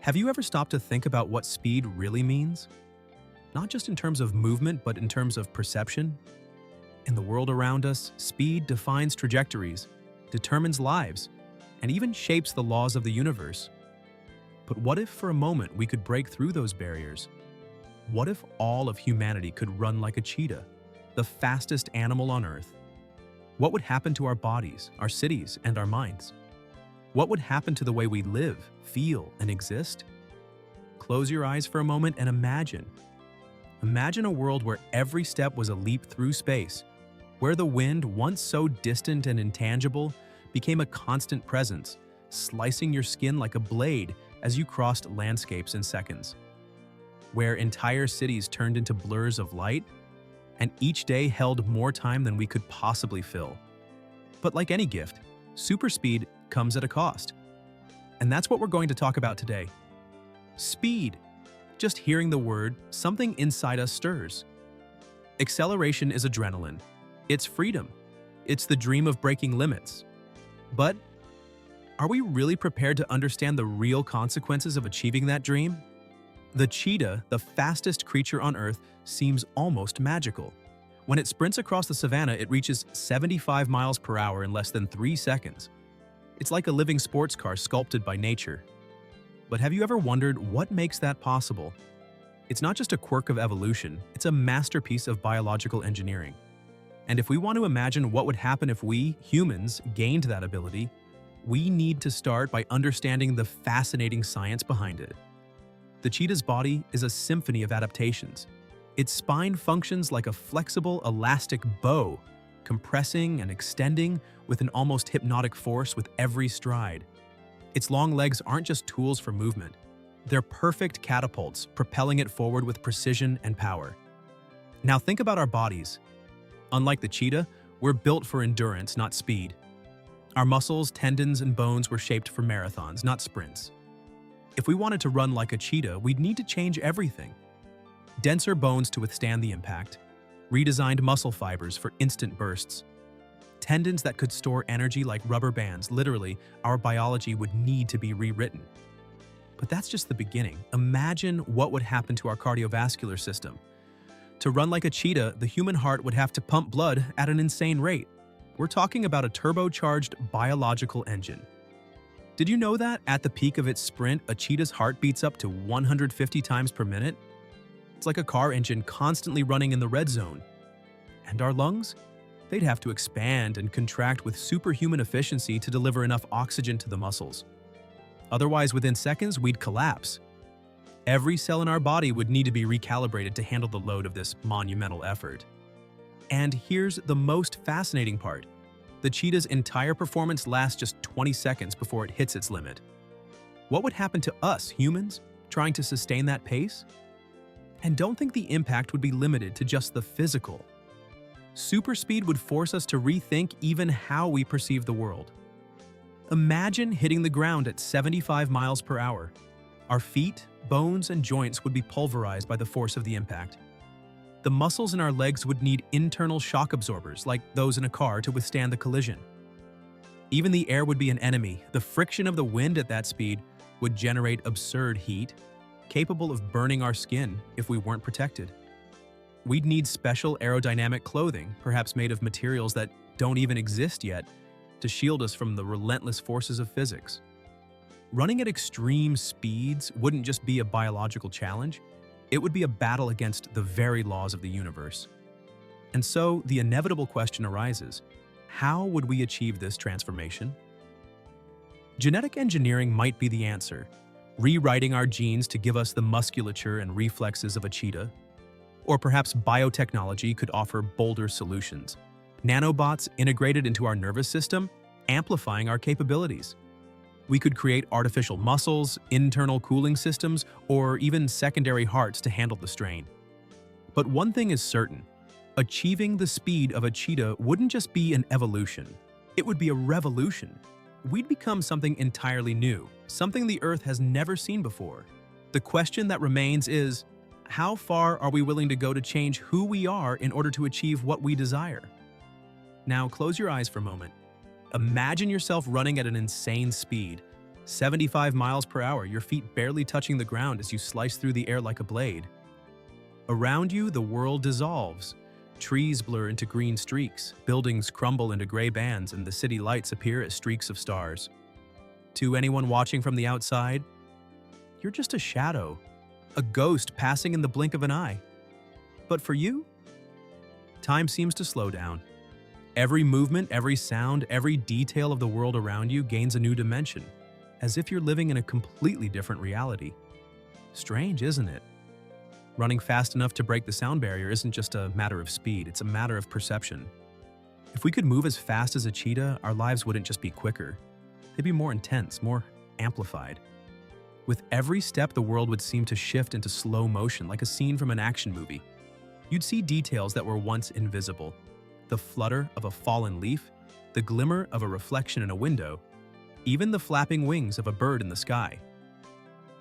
Have you ever stopped to think about what speed really means? Not just in terms of movement, but in terms of perception? In the world around us, speed defines trajectories, determines lives, and even shapes the laws of the universe. But what if for a moment we could break through those barriers? What if all of humanity could run like a cheetah, the fastest animal on Earth? What would happen to our bodies, our cities, and our minds? What would happen to the way we live, feel, and exist? Close your eyes for a moment and imagine. Imagine a world where every step was a leap through space, where the wind, once so distant and intangible, became a constant presence, slicing your skin like a blade as you crossed landscapes in seconds. Where entire cities turned into blurs of light, and each day held more time than we could possibly fill. But like any gift, super speed comes at a cost. And that's what we're going to talk about today. Speed. Just hearing the word, something inside us stirs. Acceleration is adrenaline. It's freedom. It's the dream of breaking limits. But are we really prepared to understand the real consequences of achieving that dream? The cheetah, the fastest creature on Earth, seems almost magical. When it sprints across the savannah, it reaches 75 miles per hour in less than 3 seconds. It's like a living sports car sculpted by nature. But have you ever wondered what makes that possible? It's not just a quirk of evolution, it's a masterpiece of biological engineering. And if we want to imagine what would happen if we, humans, gained that ability, we need to start by understanding the fascinating science behind it. The cheetah's body is a symphony of adaptations. Its spine functions like a flexible, elastic bow, compressing and extending with an almost hypnotic force with every stride. Its long legs aren't just tools for movement. They're perfect catapults, propelling it forward with precision and power. Now think about our bodies. Unlike the cheetah, we're built for endurance, not speed. Our muscles, tendons, and bones were shaped for marathons, not sprints. If we wanted to run like a cheetah, we'd need to change everything. Denser bones to withstand the impact, redesigned muscle fibers for instant bursts, tendons that could store energy like rubber bands. Literally, our biology would need to be rewritten. But that's just the beginning. Imagine what would happen to our cardiovascular system. To run like a cheetah, the human heart would have to pump blood at an insane rate. We're talking about a turbocharged biological engine. Did you know that at the peak of its sprint, a cheetah's heart beats up to 150 times per minute? It's like a car engine constantly running in the red zone. And our lungs? They'd have to expand and contract with superhuman efficiency to deliver enough oxygen to the muscles. Otherwise, within seconds, we'd collapse. Every cell in our body would need to be recalibrated to handle the load of this monumental effort. And here's the most fascinating part. The cheetah's entire performance lasts just 20 seconds before it hits its limit. What would happen to us, humans, trying to sustain that pace? And don't think the impact would be limited to just the physical. Super speed would force us to rethink even how we perceive the world. Imagine hitting the ground at 75 miles per hour. Our feet, bones, and joints would be pulverized by the force of the impact. The muscles in our legs would need internal shock absorbers, like those in a car, to withstand the collision. Even the air would be an enemy. The friction of the wind at that speed would generate absurd heat, capable of burning our skin if we weren't protected. We'd need special aerodynamic clothing, perhaps made of materials that don't even exist yet, to shield us from the relentless forces of physics. Running at extreme speeds wouldn't just be a biological challenge, it would be a battle against the very laws of the universe. And so the inevitable question arises, how would we achieve this transformation? Genetic engineering might be the answer, rewriting our genes to give us the musculature and reflexes of a cheetah. Or perhaps biotechnology could offer bolder solutions. Nanobots integrated into our nervous system, amplifying our capabilities. We could create artificial muscles, internal cooling systems, or even secondary hearts to handle the strain. But one thing is certain, achieving the speed of a cheetah wouldn't just be an evolution, it would be a revolution. We'd become something entirely new, something the Earth has never seen before. The question that remains is, how far are we willing to go to change who we are in order to achieve what we desire? Now close your eyes for a moment. Imagine yourself running at an insane speed, 75 miles per hour, your feet barely touching the ground as you slice through the air like a blade. Around you, the world dissolves. Trees blur into green streaks, buildings crumble into gray bands, and the city lights appear as streaks of stars. To anyone watching from the outside, you're just a shadow, a ghost passing in the blink of an eye. But for you, time seems to slow down. Every movement, every sound, every detail of the world around you gains a new dimension, as if you're living in a completely different reality. Strange, isn't it? Running fast enough to break the sound barrier isn't just a matter of speed, it's a matter of perception. If we could move as fast as a cheetah, our lives wouldn't just be quicker. They'd be more intense, more amplified. With every step, the world would seem to shift into slow motion, like a scene from an action movie. You'd see details that were once invisible. The flutter of a fallen leaf, the glimmer of a reflection in a window, even the flapping wings of a bird in the sky.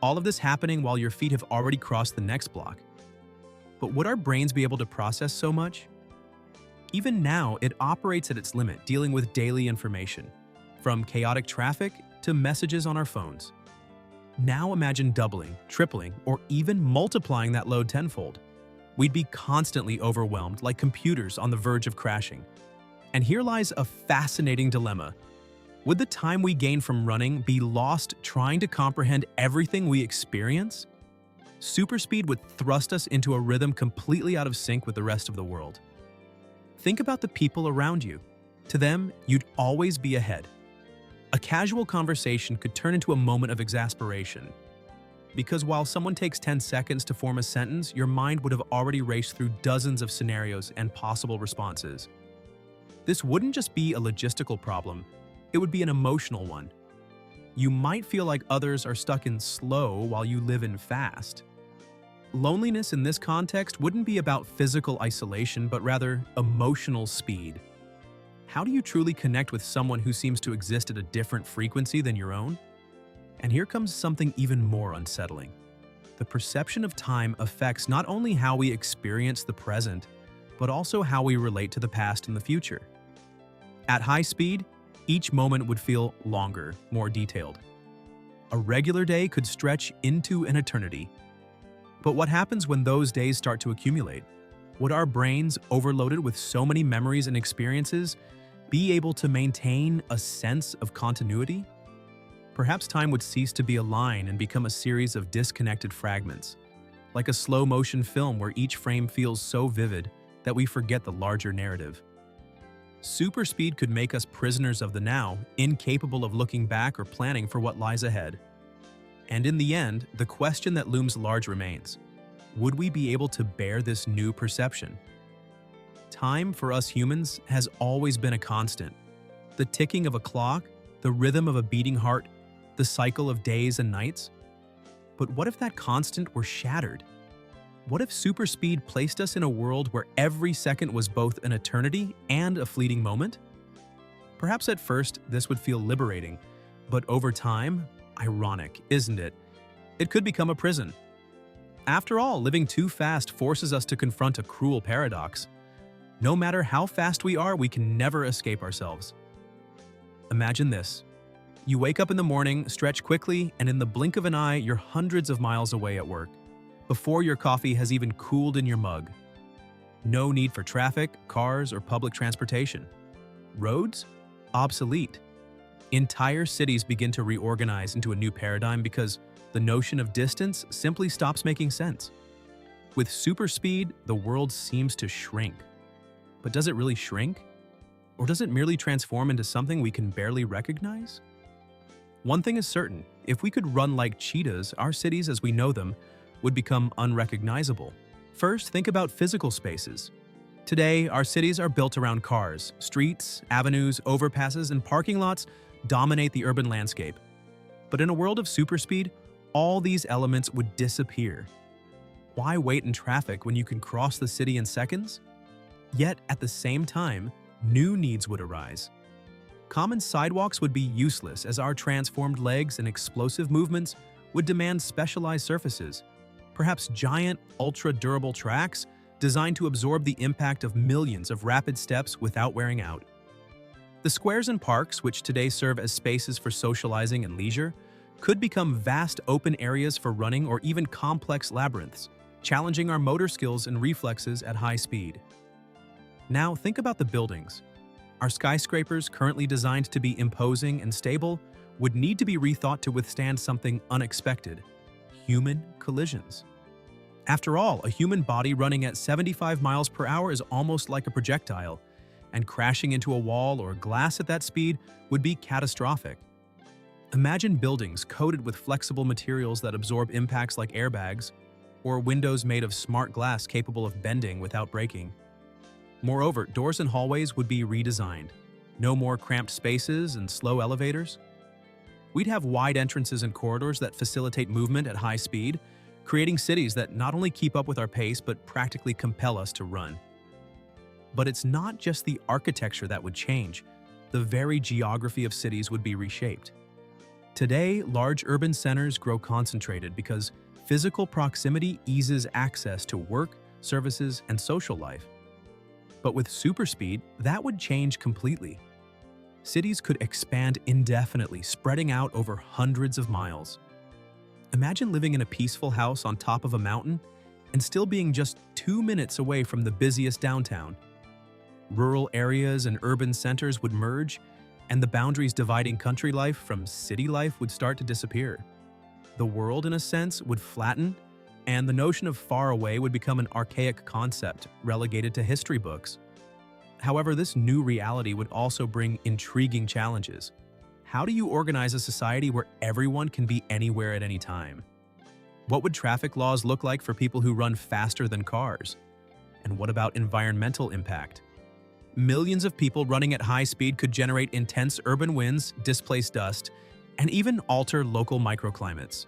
All of this happening while your feet have already crossed the next block. But would our brains be able to process so much? Even now, it operates at its limit, dealing with daily information, from chaotic traffic to messages on our phones. Now imagine doubling, tripling, or even multiplying that load tenfold. We'd be constantly overwhelmed, like computers on the verge of crashing. And here lies a fascinating dilemma. Would the time we gain from running be lost trying to comprehend everything we experience? Superspeed would thrust us into a rhythm completely out of sync with the rest of the world. Think about the people around you. To them, you'd always be ahead. A casual conversation could turn into a moment of exasperation. Because while someone takes 10 seconds to form a sentence, your mind would have already raced through dozens of scenarios and possible responses. This wouldn't just be a logistical problem, it would be an emotional one. You might feel like others are stuck in slow while you live in fast. Loneliness in this context wouldn't be about physical isolation, but rather emotional speed. How do you truly connect with someone who seems to exist at a different frequency than your own? And here comes something even more unsettling. The perception of time affects not only how we experience the present, but also how we relate to the past and the future. At high speed, each moment would feel longer, more detailed. A regular day could stretch into an eternity. But what happens when those days start to accumulate? Would our brains, overloaded with so many memories and experiences, be able to maintain a sense of continuity? Perhaps time would cease to be a line and become a series of disconnected fragments, like a slow-motion film where each frame feels so vivid that we forget the larger narrative. Superspeed could make us prisoners of the now, incapable of looking back or planning for what lies ahead. And in the end, the question that looms large remains: would we be able to bear this new perception? Time for us humans has always been a constant. The ticking of a clock, the rhythm of a beating heart, the cycle of days and nights. But what if that constant were shattered? What if superspeed placed us in a world where every second was both an eternity and a fleeting moment? Perhaps at first this would feel liberating, but over time, ironic, isn't it? It could become a prison. After all, living too fast forces us to confront a cruel paradox. No matter how fast we are, we can never escape ourselves. Imagine this. You wake up in the morning, stretch quickly, and in the blink of an eye, you're hundreds of miles away at work, before your coffee has even cooled in your mug. No need for traffic, cars, or public transportation. Roads? Obsolete. Entire cities begin to reorganize into a new paradigm because the notion of distance simply stops making sense. With superspeed, the world seems to shrink. But does it really shrink? Or does it merely transform into something we can barely recognize? One thing is certain: if we could run like cheetahs, our cities as we know them would become unrecognizable. First, think about physical spaces. Today, our cities are built around cars. Streets, avenues, overpasses, and parking lots dominate the urban landscape. But in a world of superspeed, all these elements would disappear. Why wait in traffic when you can cross the city in seconds? Yet, at the same time, new needs would arise. Common sidewalks would be useless as our transformed legs and explosive movements would demand specialized surfaces, perhaps giant, ultra-durable tracks designed to absorb the impact of millions of rapid steps without wearing out. The squares and parks, which today serve as spaces for socializing and leisure, could become vast open areas for running or even complex labyrinths, challenging our motor skills and reflexes at high speed. Now think about the buildings. Our skyscrapers, currently designed to be imposing and stable, would need to be rethought to withstand something unexpected: human collisions. After all, a human body running at 75 miles per hour is almost like a projectile, and crashing into a wall or glass at that speed would be catastrophic. Imagine buildings coated with flexible materials that absorb impacts like airbags, or windows made of smart glass capable of bending without breaking. Moreover, doors and hallways would be redesigned. No more cramped spaces and slow elevators. We'd have wide entrances and corridors that facilitate movement at high speed, creating cities that not only keep up with our pace but practically compel us to run. But it's not just the architecture that would change. The very geography of cities would be reshaped. Today, large urban centers grow concentrated because physical proximity eases access to work, services, and social life. But with superspeed, that would change completely. Cities could expand indefinitely, spreading out over hundreds of miles. Imagine living in a peaceful house on top of a mountain and still being just 2 minutes away from the busiest downtown. Rural areas and urban centers would merge, and the boundaries dividing country life from city life would start to disappear. The world, in a sense, would flatten, and the notion of far away would become an archaic concept relegated to history books. However, this new reality would also bring intriguing challenges. How do you organize a society where everyone can be anywhere at any time? What would traffic laws look like for people who run faster than cars? And what about environmental impact? Millions of people running at high speed could generate intense urban winds, displace dust, and even alter local microclimates.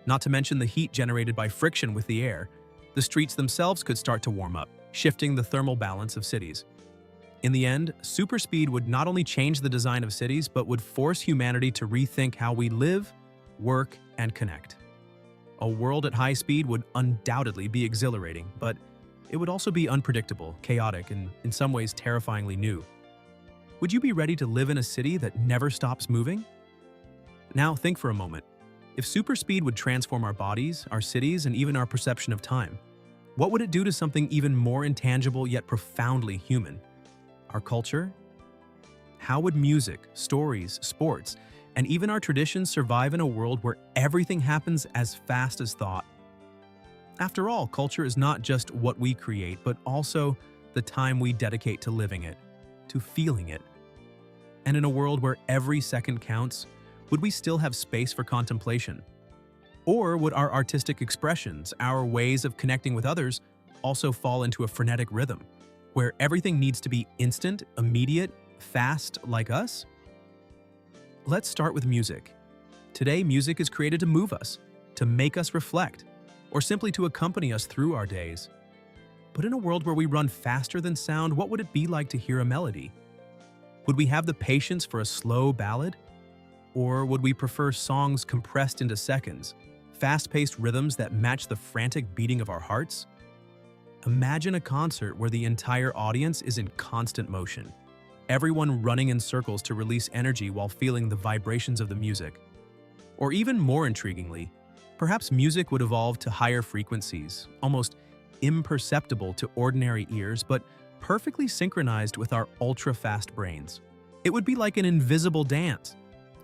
Not to mention the heat generated by friction with the air. The streets themselves could start to warm up, shifting the thermal balance of cities. In the end, superspeed would not only change the design of cities, but would force humanity to rethink how we live, work, and connect. A world at high speed would undoubtedly be exhilarating, but it would also be unpredictable, chaotic, and in some ways terrifyingly new. Would you be ready to live in a city that never stops moving? Now think for a moment. If superspeed would transform our bodies, our cities, and even our perception of time, what would it do to something even more intangible yet profoundly human? Our culture? How would music, stories, sports, and even our traditions survive in a world where everything happens as fast as thought? After all, culture is not just what we create, but also the time we dedicate to living it, to feeling it. And in a world where every second counts, would we still have space for contemplation? Or would our artistic expressions, our ways of connecting with others, also fall into a frenetic rhythm, where everything needs to be instant, immediate, fast like us? Let's start with music. Today, music is created to move us, to make us reflect, or simply to accompany us through our days. But in a world where we run faster than sound, what would it be like to hear a melody? Would we have the patience for a slow ballad? Or would we prefer songs compressed into seconds, fast-paced rhythms that match the frantic beating of our hearts? Imagine a concert where the entire audience is in constant motion, everyone running in circles to release energy while feeling the vibrations of the music. Or even more intriguingly, perhaps music would evolve to higher frequencies, almost imperceptible to ordinary ears, but perfectly synchronized with our ultra-fast brains. It would be like an invisible dance,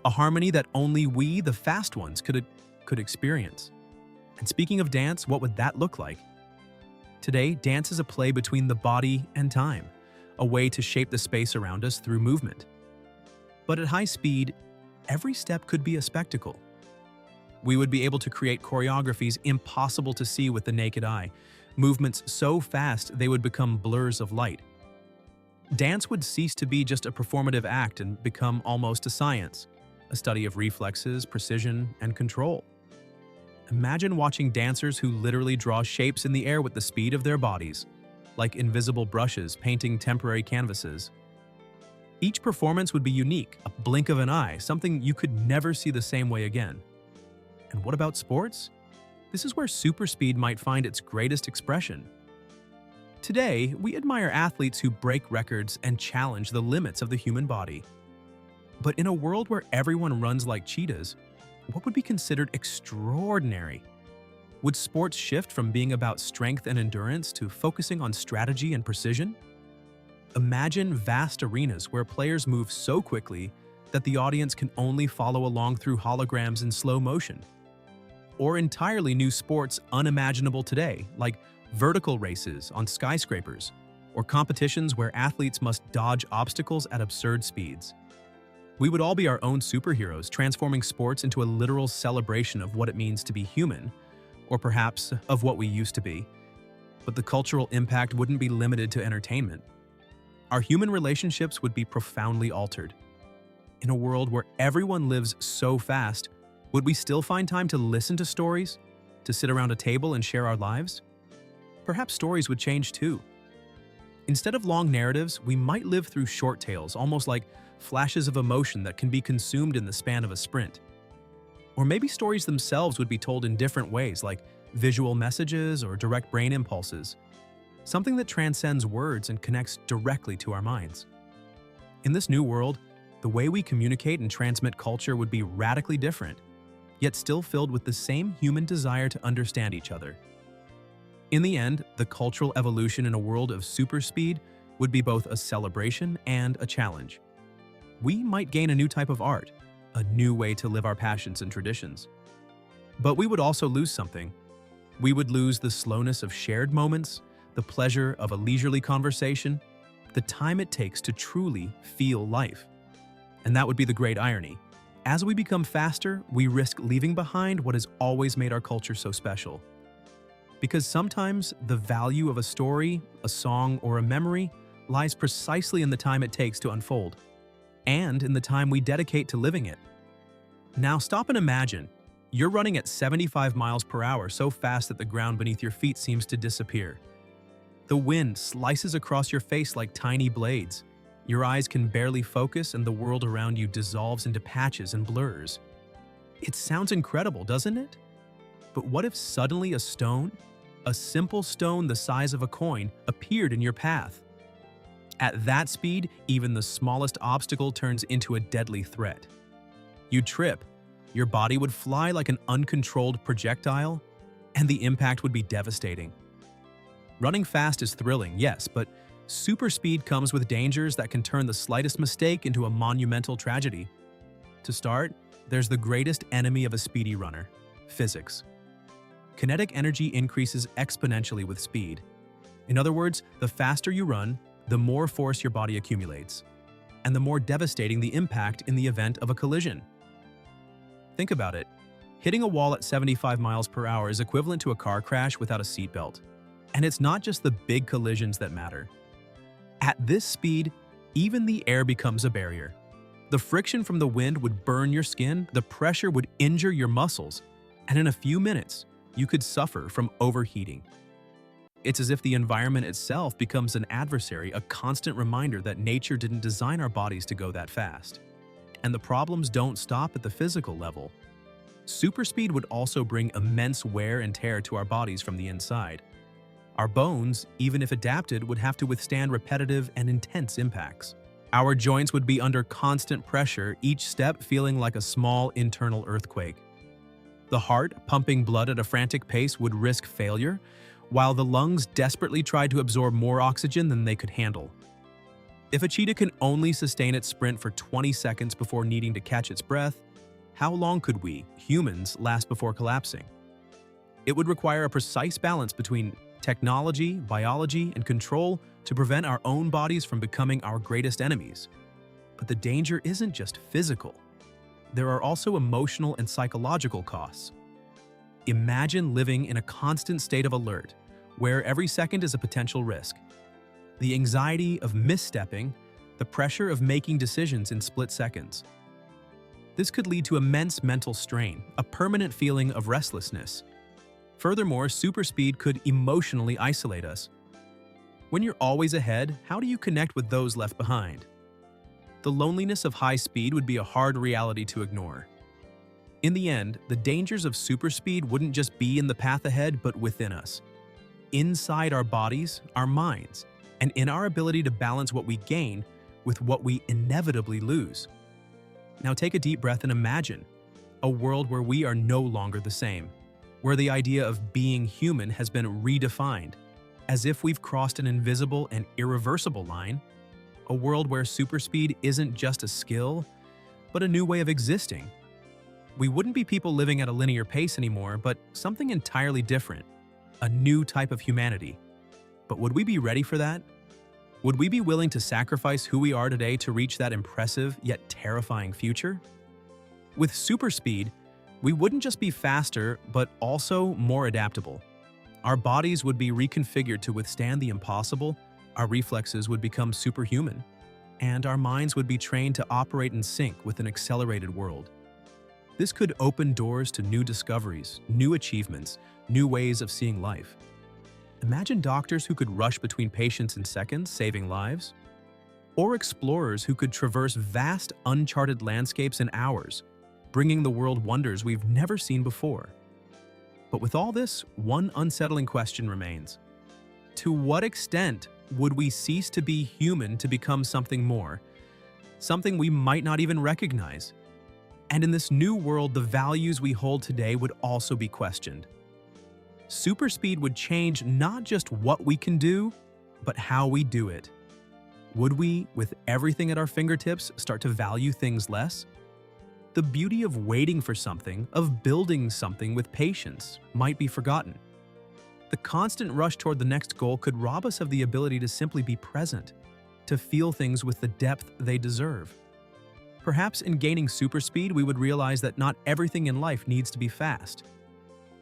a harmony that only we, the fast ones, could experience. And speaking of dance, what would that look like? Today, dance is a play between the body and time, a way to shape the space around us through movement. But at high speed, every step could be a spectacle. We would be able to create choreographies impossible to see with the naked eye, movements so fast they would become blurs of light. Dance would cease to be just a performative act and become almost a science, a study of reflexes, precision, and control. Imagine watching dancers who literally draw shapes in the air with the speed of their bodies, like invisible brushes painting temporary canvases. Each performance would be unique, a blink of an eye, something you could never see the same way again. And what about sports? This is where superspeed might find its greatest expression. Today, we admire athletes who break records and challenge the limits of the human body. But in a world where everyone runs like cheetahs, what would be considered extraordinary? Would sports shift from being about strength and endurance to focusing on strategy and precision? Imagine vast arenas where players move so quickly that the audience can only follow along through holograms in slow motion. Or entirely new sports unimaginable today, like vertical races on skyscrapers, or competitions where athletes must dodge obstacles at absurd speeds. We would all be our own superheroes, transforming sports into a literal celebration of what it means to be human, or perhaps of what we used to be. But the cultural impact wouldn't be limited to entertainment. Our human relationships would be profoundly altered. In a world where everyone lives so fast, would we still find time to listen to stories, to sit around a table and share our lives? Perhaps stories would change too. Instead of long narratives, we might live through short tales, almost like flashes of emotion that can be consumed in the span of a sprint. Or maybe stories themselves would be told in different ways, like visual messages or direct brain impulses, something that transcends words and connects directly to our minds. In this new world, the way we communicate and transmit culture would be radically different, yet still filled with the same human desire to understand each other. In the end, the cultural evolution in a world of super speed would be both a celebration and a challenge. We might gain a new type of art, a new way to live our passions and traditions. But we would also lose something. We would lose the slowness of shared moments, the pleasure of a leisurely conversation, the time it takes to truly feel life. And that would be the great irony. As we become faster, we risk leaving behind what has always made our culture so special. Because sometimes the value of a story, a song, or a memory lies precisely in the time it takes to unfold, and in the time we dedicate to living it. Now stop and imagine. You're running at 75 miles per hour so fast that the ground beneath your feet seems to disappear. The wind slices across your face like tiny blades. Your eyes can barely focus and the world around you dissolves into patches and blurs. It sounds incredible, doesn't it? But what if suddenly a stone, a simple stone the size of a coin, appeared in your path? At that speed, even the smallest obstacle turns into a deadly threat. You'd trip, your body would fly like an uncontrolled projectile, and the impact would be devastating. Running fast is thrilling, yes, but super speed comes with dangers that can turn the slightest mistake into a monumental tragedy. To start, there's the greatest enemy of a speedy runner: physics. Kinetic energy increases exponentially with speed. In other words, the faster you run, the more force your body accumulates, and the more devastating the impact in the event of a collision. Think about it. Hitting a wall at 75 miles per hour is equivalent to a car crash without a seatbelt. And it's not just the big collisions that matter. At this speed, even the air becomes a barrier. The friction from the wind would burn your skin, the pressure would injure your muscles, and in a few minutes, you could suffer from overheating. It's as if the environment itself becomes an adversary, a constant reminder that nature didn't design our bodies to go that fast. And the problems don't stop at the physical level. Superspeed would also bring immense wear and tear to our bodies from the inside. Our bones, even if adapted, would have to withstand repetitive and intense impacts. Our joints would be under constant pressure, each step feeling like a small internal earthquake. The heart, pumping blood at a frantic pace, would risk failure, while the lungs desperately tried to absorb more oxygen than they could handle. If a cheetah can only sustain its sprint for 20 seconds before needing to catch its breath, how long could we, humans, last before collapsing? It would require a precise balance between technology, biology, and control to prevent our own bodies from becoming our greatest enemies. But the danger isn't just physical. There are also emotional and psychological costs. Imagine living in a constant state of alert, where every second is a potential risk. The anxiety of misstepping, the pressure of making decisions in split seconds. This could lead to immense mental strain, a permanent feeling of restlessness. Furthermore, superspeed could emotionally isolate us. When you're always ahead, how do you connect with those left behind? The loneliness of high speed would be a hard reality to ignore. In the end, the dangers of superspeed wouldn't just be in the path ahead, but within us. Inside our bodies, our minds, and in our ability to balance what we gain with what we inevitably lose. Now take a deep breath and imagine. A world where we are no longer the same, where the idea of being human has been redefined, as if we've crossed an invisible and irreversible line. A world where superspeed isn't just a skill, but a new way of existing. We wouldn't be people living at a linear pace anymore, but something entirely different. A new type of humanity. But would we be ready for that? Would we be willing to sacrifice who we are today to reach that impressive yet terrifying future? With superspeed, we wouldn't just be faster, but also more adaptable. Our bodies would be reconfigured to withstand the impossible, our reflexes would become superhuman, and our minds would be trained to operate in sync with an accelerated world. This could open doors to new discoveries, new achievements, new ways of seeing life. Imagine doctors who could rush between patients in seconds, saving lives, or explorers who could traverse vast, uncharted landscapes in hours, bringing the world wonders we've never seen before. But with all this, one unsettling question remains. To what extent would we cease to be human to become something more, something we might not even recognize? And in this new world, the values we hold today would also be questioned. Superspeed would change not just what we can do, but how we do it. Would we, with everything at our fingertips, start to value things less? The beauty of waiting for something, of building something with patience, might be forgotten. The constant rush toward the next goal could rob us of the ability to simply be present, to feel things with the depth they deserve. Perhaps in gaining superspeed, we would realize that not everything in life needs to be fast.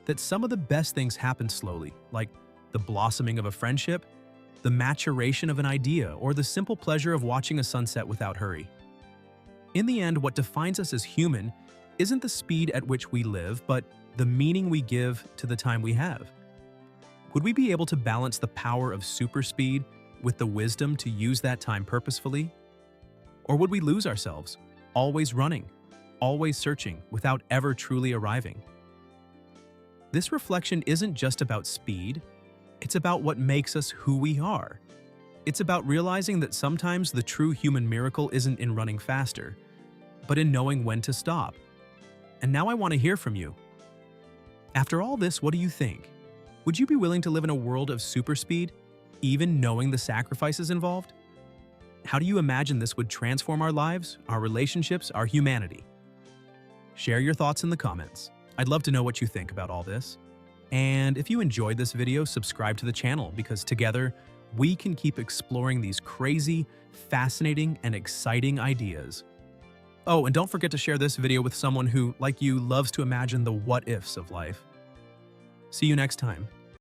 That some of the best things happen slowly, like the blossoming of a friendship, the maturation of an idea, or the simple pleasure of watching a sunset without hurry. In the end, what defines us as human isn't the speed at which we live, but the meaning we give to the time we have. Would we be able to balance the power of superspeed with the wisdom to use that time purposefully? Or would we lose ourselves, always running, always searching, without ever truly arriving? This reflection isn't just about speed, it's about what makes us who we are. It's about realizing that sometimes the true human miracle isn't in running faster, but in knowing when to stop. And now I want to hear from you. After all this, what do you think? Would you be willing to live in a world of superspeed, even knowing the sacrifices involved? How do you imagine this would transform our lives, our relationships, our humanity? Share your thoughts in the comments. I'd love to know what you think about all this. And if you enjoyed this video, subscribe to the channel because together we can keep exploring these crazy, fascinating, and exciting ideas. Oh, and don't forget to share this video with someone who, like you, loves to imagine the what-ifs of life. See you next time.